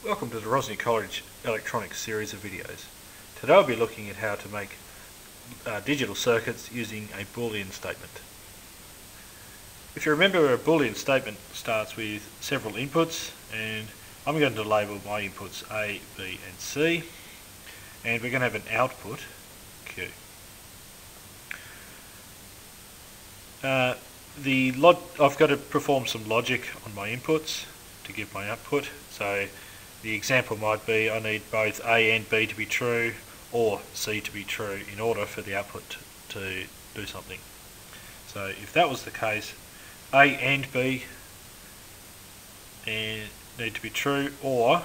Welcome to the Rosny College Electronics series of videos. Today I'll be looking at how to make digital circuits using a Boolean statement. If you remember, a Boolean statement starts with several inputs, and I'm going to label my inputs A, B and C, and we're going to have an output Q. I've got to perform some logic on my inputs to give my output. So the example might be I need both A and B to be true or C to be true in order for the output to do something. So if that was the case, A and B need to be true or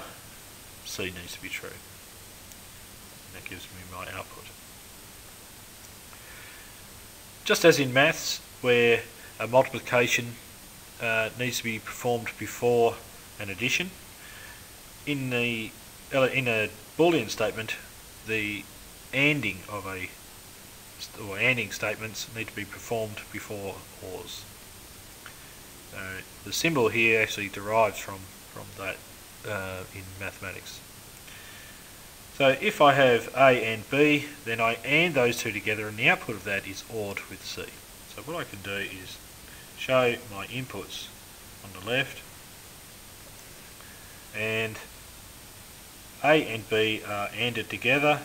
C needs to be true. And that gives me my output. Just as in maths, where a multiplication needs to be performed before an addition, in a Boolean statement, the ANDing statements need to be performed before ORs. The symbol here actually derives from that in mathematics. So if I have A and B, then I AND those two together, and the output of that is ORed with C. So what I can do is show my inputs on the left, and A and B are ANDed together,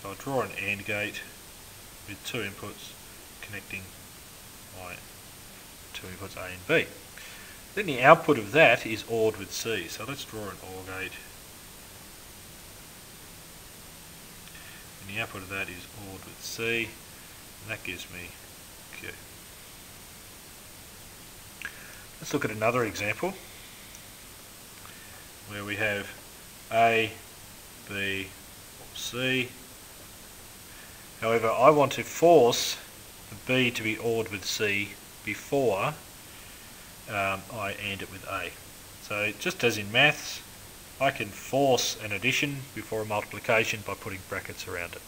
so I'll draw an AND gate with two inputs connecting my two inputs A and B. Then the output of that is ORed with C, so let's draw an OR gate, and the output of that is ORed with C, and that gives me Q. Let's look at another example where we have A, B, or C. However, I want to force B to be ORed with C before I AND it with A. So just as in maths, I can force an addition before a multiplication by putting brackets around it.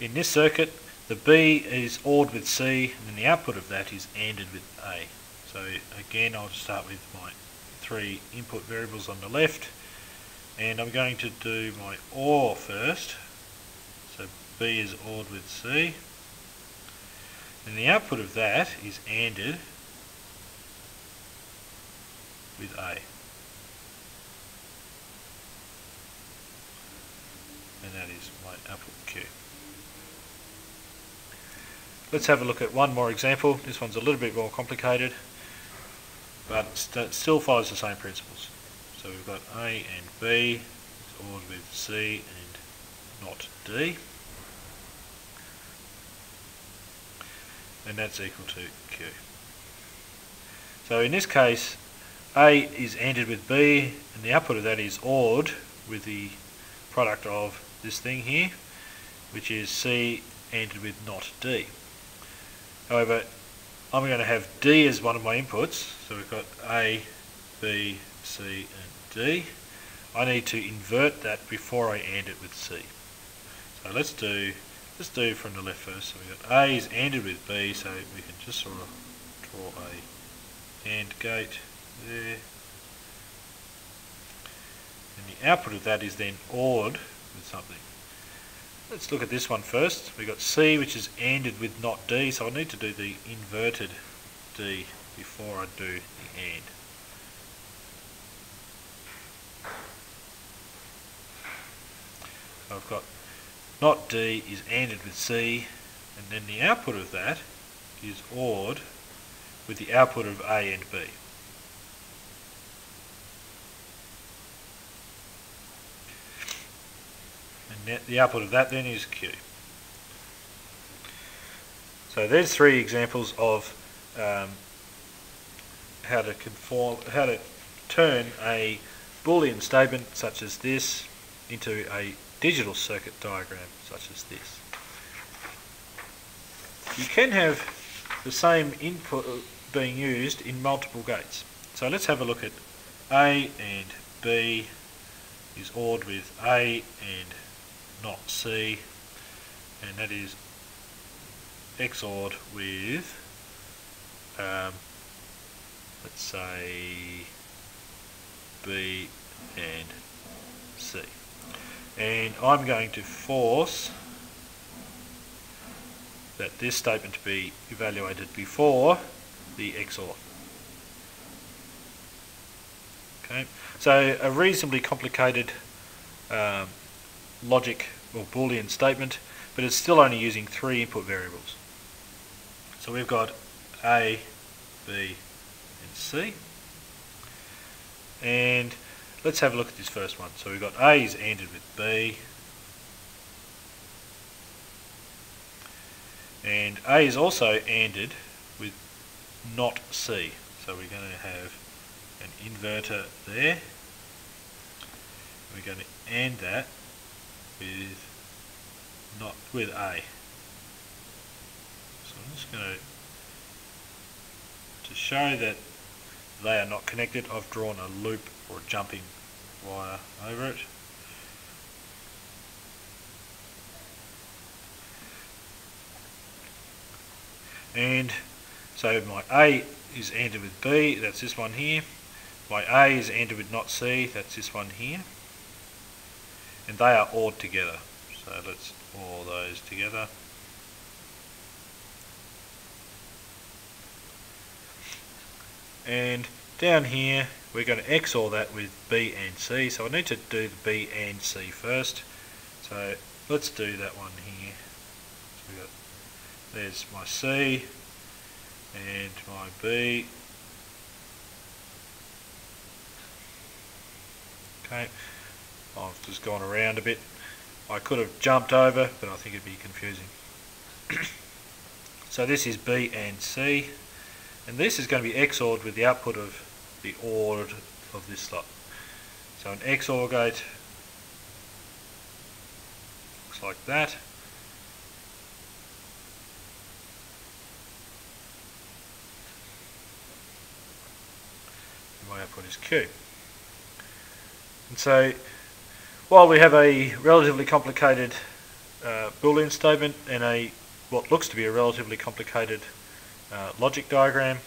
In this circuit, the B is ORed with C, and then the output of that is ANDed with A. So again, I'll start with my three input variables on the left, and I'm going to do my OR first. So B is ORed with C, and the output of that is ANDed with A. And that is my output Q. Let's have a look at one more example. This one's a little bit more complicated, but still follows the same principles. So we've got A and B, it's ORed with C and not D, and that's equal to Q. So in this case, A is ANDed with B, and the output of that is ORed with the product of this thing here, which is C ANDed with not D. However, I'm going to have D as one of my inputs, so we've got A, B, C and D. I need to invert that before I AND it with C. So let's do from the left first. So we've got A is ANDed with B, so we can just sort of draw a AND gate there. And the output of that is then ORed with something. Let's look at this one first. We've got C, which is ANDed with not D, so I need to do the inverted D before I do the AND. So I've got not D is ANDed with C, and then the output of that is ORed with the output of A and B. And the output of that then is Q. So there's three examples of how to turn a Boolean statement such as this into a digital circuit diagram such as this. You can have the same input being used in multiple gates. So let's have a look at A and B is ORed with A and not C, and that is XORed with let's say B and C. And I'm going to force that this statement to be evaluated before the XOR. Okay, so a reasonably complicated logic or Boolean statement, but it's still only using 3 input variables. So we've got A, B and C. And let's have a look at this first one. So we've got A is ANDed with B, and A is also ANDed with not C. So we're going to have an inverter there. We're going to AND that with A. So I'm just going to show that they are not connected, I've drawn a loop or a jumping wire over it. And so my A is ANDed with B, that's this one here. My A is ANDed with not C, that's this one here. And they are ORed together. So let's OR those together. And down here we're going to XOR that with B and C. So I need to do the B and C first. So let's do that one here. So we got, there's my C and my B. Okay, I've just gone around a bit. I could have jumped over, but I think it'd be confusing. So this is B and C, and this is going to be XORed with the output of the ORed of this slot. So an XOR gate looks like that. And my output is Q. And so while we have a relatively complicated Boolean statement and what looks to be a relatively complicated logic diagram,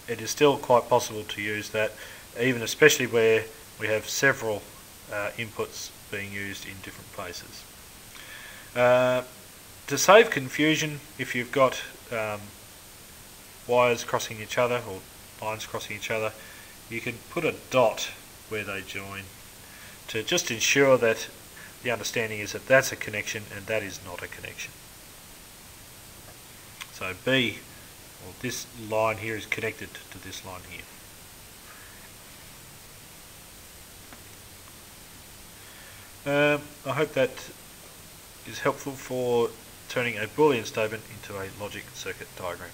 it is still quite possible to use that, even especially where we have several inputs being used in different places. To save confusion, if you've got wires crossing each other or lines crossing each other, you can put a dot where they join to just ensure that the understanding is that that's a connection and that is not a connection. So B, or this line here, is connected to this line here. I hope that is helpful for turning a Boolean statement into a logic circuit diagram.